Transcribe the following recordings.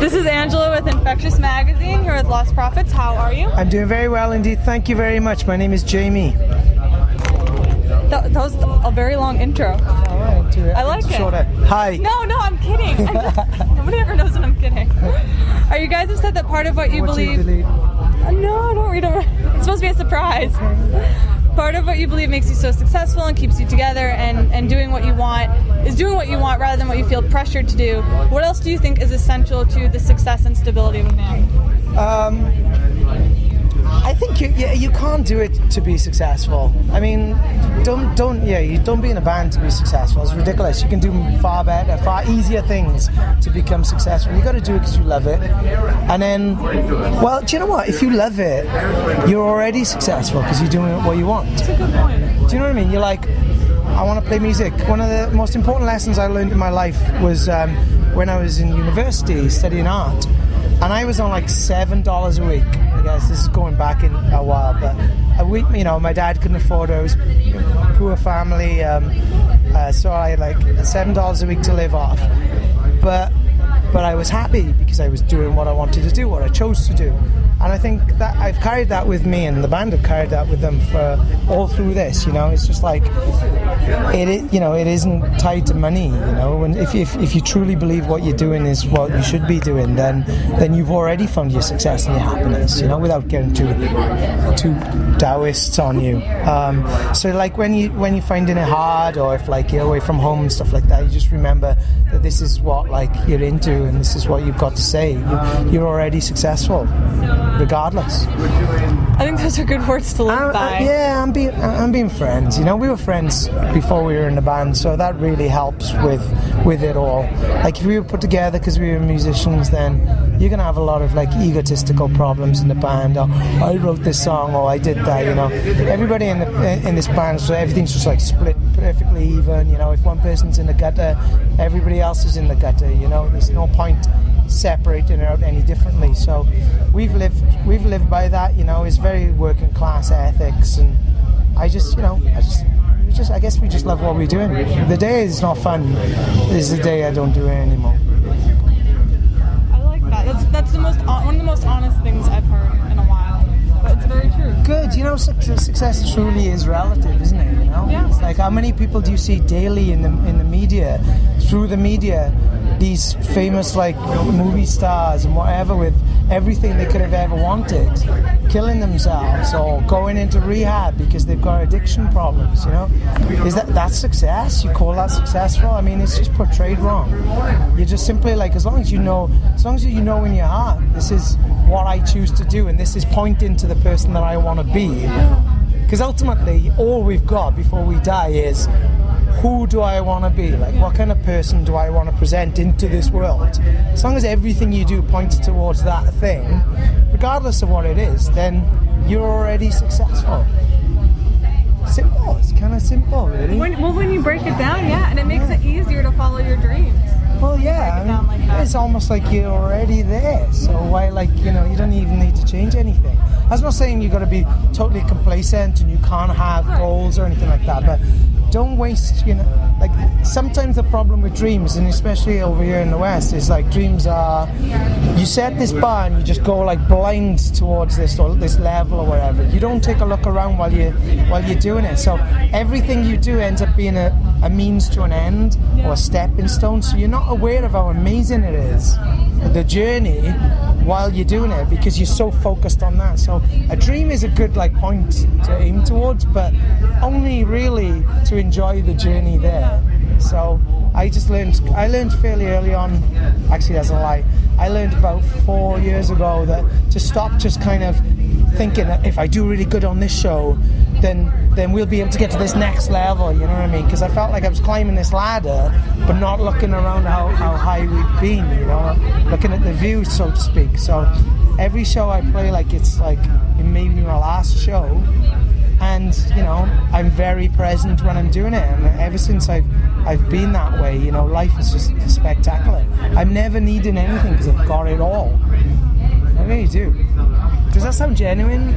This is Angela with Infectious Magazine here with Lostprophets. How are you? I'm doing very well indeed. Thank you very much. My name is Jamie. That was a very long intro. I like it. Shorter. Hi. No, I'm kidding. Nobody ever knows when I'm kidding. Are you guys upset that part of what you believe... No, don't read it. It's supposed to be a surprise. Part of what you believe makes you so successful and keeps you together and doing what you want is doing what you want rather than what you feel pressured to do. What else do you think is essential to the success and stability of a man? I think you can't do it to be successful. I mean, you don't be in a band to be successful. It's ridiculous. You can do far better, far easier things to become successful. You got to do it because you love it. And then, well, do you know what? If you love it, you're already successful because you're doing what you want. That's a good point. Do you know what I mean? You're like, I want to play music. One of the most important lessons I learned in my life was when I was in university studying art. And I was on like $7 a week. I guess this is going back in a while, but a week, my dad couldn't afford it. I was a poor family, so I had like $7 a week to live off. But I was happy because I was doing what I wanted to do, what I chose to do. And I think that I've carried that with me, and the band have carried that with them for all through this. It's just like it isn't tied to money. And if you truly believe what you're doing is what you should be doing, then you've already found your success and your happiness. Without getting too Taoists on you. So like when you're finding it hard, or if like you're away from home and stuff like that, you just remember that this is what like you're into, and this is what you've got to say. You're already successful, regardless. I think those are good words to live by. I'm being friends. We were friends before we were in the band, so that really helps with it all. Like if we were put together because we were musicians, then you're gonna have a lot of like egotistical problems in the band. Or I wrote this song, or I did that. Everybody in this band, so everything's just like split perfectly even. If one person's in the gutter, everybody else is in the gutter. There's no point separating it out any differently. So we've lived by that. It's very working class ethics, and I guess we just love what we're doing. The day is not fun is the day I don't do it anymore. I like that. That's one of the most honest things I've heard in a while. But it's very true. Good. Success truly is relative, isn't it? Yeah. It's like, how many people do you see daily in the media, through the media, these famous like movie stars and whatever, with everything they could have ever wanted, killing themselves or going into rehab because they've got addiction problems. Is that's success? You call that successful? I mean, it's just portrayed wrong. You're just simply like, as long as you know in your heart, this is what I choose to do, and this is pointing to the person that I want to be. Because ultimately, all we've got before we die is, who do I want to be? Like, what kind of person do I want to present into this world? As long as everything you do points towards that thing, regardless of what it is, then you're already successful. Simple. It's kind of simple, really. When you break it down, yeah, and it makes it easier to follow your dreams. Well, yeah, it's almost like you're already there. So why, you don't even need to change anything. I'm not saying you've got to be totally complacent and you can't have goals or anything like that, but don't waste, like sometimes the problem with dreams, and especially over here in the West, is like dreams are, you set this bar and you just go like blind towards this level or whatever. You don't take a look around while you're doing it. So everything you do ends up being a means to an end or a stepping stone. So you're not aware of how amazing it is, the journey, while you're doing it, because you're so focused on that. So a dream is a good point to aim towards, but only really to enjoy the journey there. So I learned fairly early on, actually that's a lie, I learned about 4 years ago that to stop just kind of thinking that if I do really good on this show, then we'll be able to get to this next level, you know what I mean? Because I felt like I was climbing this ladder, but not looking around how high we've been, looking at the view, so to speak. So every show I play, it may be my last show, and I'm very present when I'm doing it, and ever since I've been that way, life is just spectacular. I'm never needing anything because I've got it all. I really do. Does that sound genuine?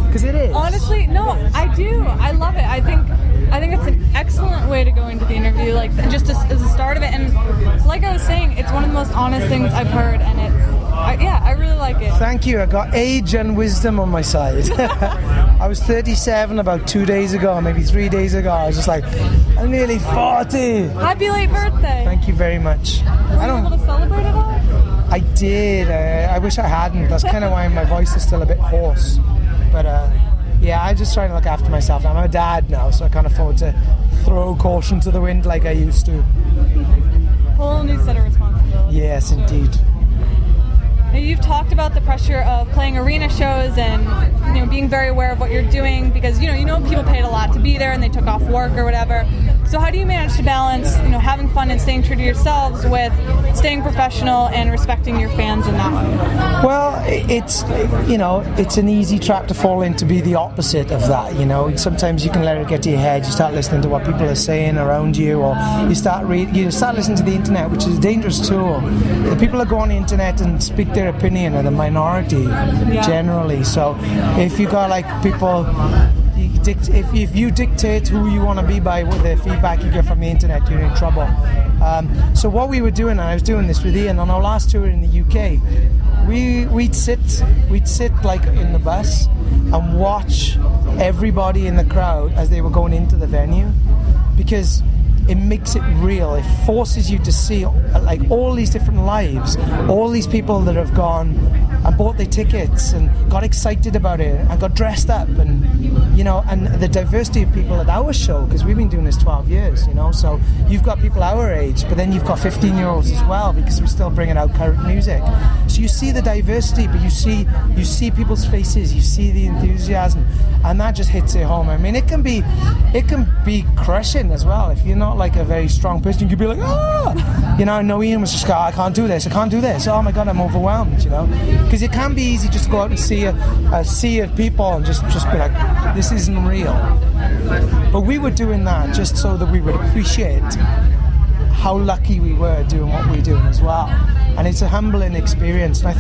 Because it is. Honestly, no, I do. I love it. I think it's an excellent way to go into the interview, like just as a start of it. And like I was saying, it's one of the most honest things I've heard, and I really like it. Thank you. I got age and wisdom on my side. I was 37 about 2 days ago, maybe 3 days ago. I was just like, I'm nearly 40. Happy late birthday. Thank you very much. Were you able to celebrate it all? I did. I wish I hadn't. That's kind of why my voice is still a bit hoarse. But yeah, I just try to look after myself. I'm a dad now, so I can't afford to throw caution to the wind like I used to. Whole new set of responsibilities. Yes, indeed. Now, you've talked about the pressure of playing arena shows and being very aware of what you're doing because people paid a lot to be there and they took off work or whatever. So how do you manage to balance having fun and staying true to yourselves with staying professional and respecting your fans in that way? Well, it's an easy trap to fall in to be the opposite of that. Sometimes you can let it get to your head. You start listening to what people are saying around you, or you start listening to the internet, which is a dangerous tool. The people that go on the internet and speak their opinion are the minority generally. So if you got people, if you dictate who you want to be by with the feedback you get from the internet, you're in trouble. So what we were doing, and I was doing this with Ian on our last tour in the UK, we'd sit like in the bus and watch everybody in the crowd as they were going into the venue, because it makes it real. It forces you to see all these different lives, all these people that have gone and bought their tickets and got excited about it and got dressed up, and and the diversity of people at our show, because we've been doing this 12 years, so you've got people our age, but then you've got 15-year-olds as well, because we're still bringing out current music. So you see the diversity, but you see people's faces, you see the enthusiasm, and that just hits it home. I mean, it can be crushing as well. If you're not like a very strong person, you could be like, I know Ian was just going, I can't do this. Oh my God, I'm overwhelmed, because it can be easy just to go out and see a sea of people and just be like, this isn't real. But we were doing that just so that we would appreciate how lucky we were doing what we're doing as well. And it's a humbling experience. And I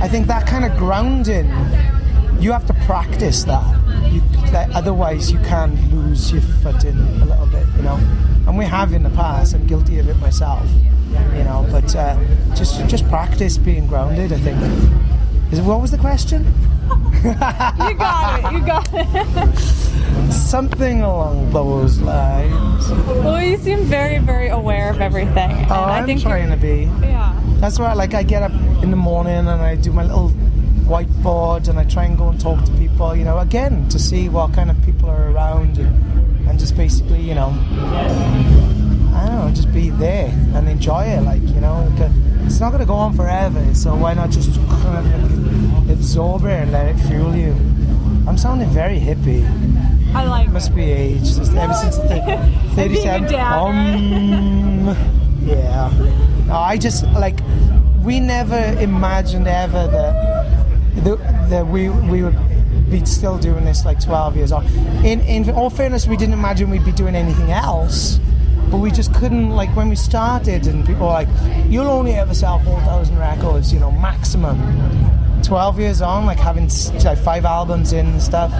think that kind of grounding, you have to practice that. Otherwise you can lose your footing a little bit, And we have in the past. I'm guilty of it myself, But just practice being grounded, I think. What was the question? You got it. Something along those lines. Well, you seem very, very aware of everything. And I think trying to be. Yeah. That's why, I get up in the morning and I do my little whiteboard and I try and go and talk to people, again, to see what kind of people are around and just basically, I don't know, just be there and enjoy it, it's not going to go on forever, so why not just kind of absorb it and let it fuel you. I'm sounding very hippie. I like it. Must be age, ever since 37. Yeah. No, I just, we never imagined ever that we would be still doing this 12 years on. In all fairness, we didn't imagine we'd be doing anything else, but we just couldn't, when we started, and people were like, you'll only ever sell 4,000 records, maximum. 12 years on, having 5 albums in and stuff,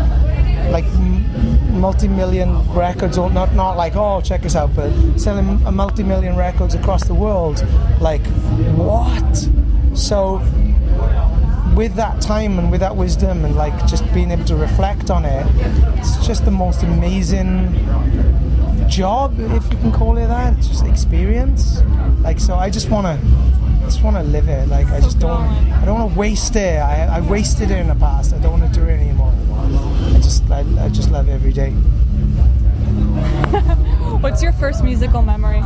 multi-million records, or not oh, check us out, but selling a multi-million records across the world, what? So with that time and with that wisdom and just being able to reflect on it, it's just the most amazing job, if you can call it that. It's just experience. So I just want to live it. I don't want to waste it. I wasted it in the past. I don't want to do it anymore. I just love every day. What's your first musical memory?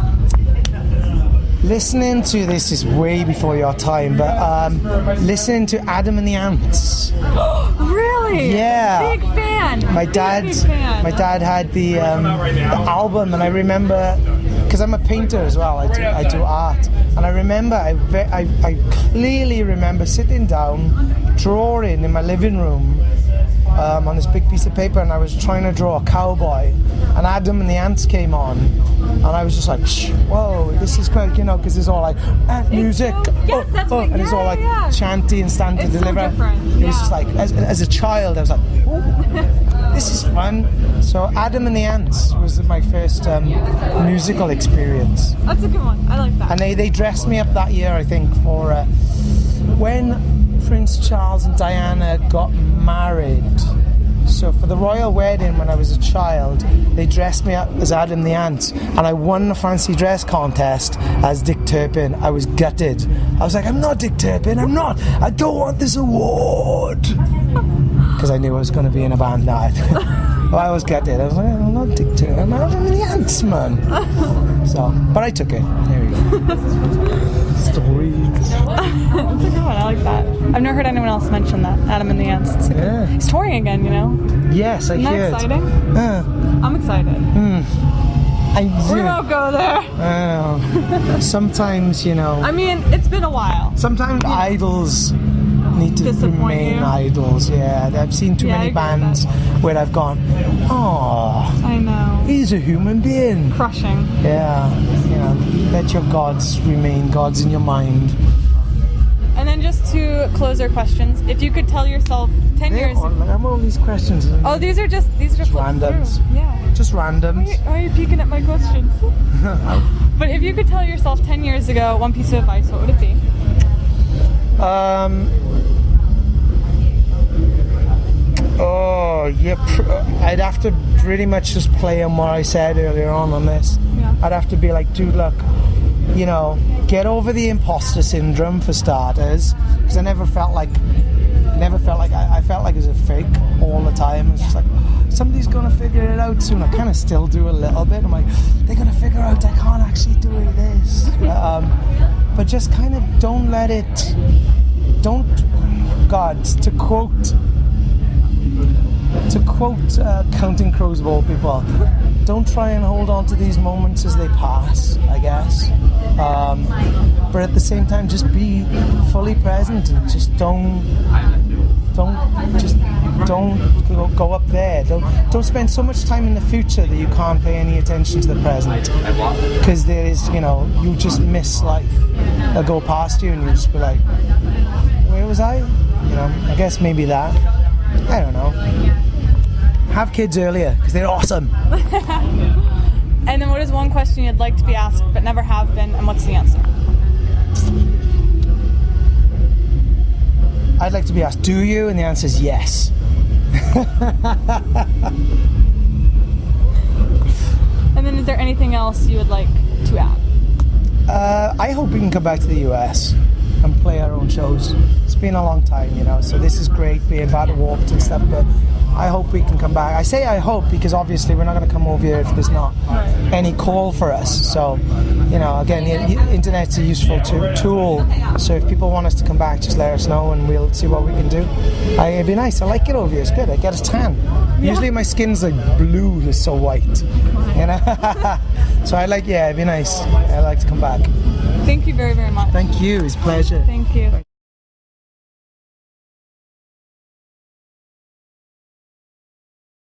Listening to, this is way before your time, but listening to Adam and the Ants. Really? Yeah. Big fan. My dad had the album, and I remember, because I'm a painter as well. I do art, and I remember I clearly remember sitting down, drawing in my living room. On this big piece of paper, and I was trying to draw a cowboy, and Adam and the Ants came on, and I was just like, whoa, this is great, because it's all ant music, and it's all chanty and stand to deliver. So different. It was just as a child, I was like, oh, this is fun. So Adam and the Ants was my first musical experience. That's a good one. I like that. And they dressed me up that year, I think, for when Prince Charles and Diana got married. So for the royal wedding when I was a child, they dressed me up as Adam the Ant, and I won the fancy dress contest as Dick Turpin. I was gutted. I was like, I'm not Dick Turpin, I'm not. I don't want this award. Because I knew I was going to be in a band night. Well, I was gutted. I was like, I'm not Dick Turpin, I'm Adam the Ants, man. So, but I took it. There we go. Stories. That's a good one. I like that. I've never heard anyone else mention that. Adam and the Ants. Yeah. He's touring again, you know? Yes, I Isn't that heard. exciting? I'm excited. We won't go there. Sometimes, you know. I mean, it's been a while. Sometimes idols need to Disappoint remain you? idols. Yeah, I've seen too many bands where I've gone, oh, I know. he's a human being. Crushing. Yeah, you know, let your gods remain gods in your mind. And then just to close our questions, if you could tell yourself 10 years... I'm all these questions. Oh, these are just randoms. Through. Yeah. Just randoms. Why are you peeking at my questions? But if you could tell yourself 10 years ago one piece of advice, what would it be? I'd have to pretty much just play on what I said earlier on this. Yeah. I'd have to be like, dude, look, you know, get over the imposter syndrome for starters, because I felt like it was a fake all the time. It was just like, somebody's gonna figure it out soon. I kind of still do a little bit. I'm like, they're gonna figure out I can't actually do this. But just kind of don't to quote Counting Crows of all people, don't try and hold on to these moments as they pass, I guess. But at the same time, just be fully present and just don't go up there. Don't spend so much time in the future that you can't pay any attention to the present. Because there is, you know, you just miss life. They'll go past you and you'll just be like, where was I? You know, I guess maybe that. I don't know. Have kids earlier because they're awesome. And then what is one question you'd like to be asked but never have been, and what's the answer? I'd like to be asked, do you? And the answer is yes. And then is there anything else you would like to add? I hope we can come back to the US and play our own shows. It's been a long time, you know, so this is great being battle warped and stuff, but I hope we can come back. I say I hope because obviously we're not going to come over here if there's not any call for us. So, you know, again, the internet's a useful tool. So if people want us to come back, just let us know and we'll see what we can do. It'd be nice. I like it over here. It's good. I get a tan. Yeah. Usually my skin's like blue. It's so white. You know? So it'd be nice. I'd like to come back. Thank you very, very much. Thank you. It's a pleasure. Thank you.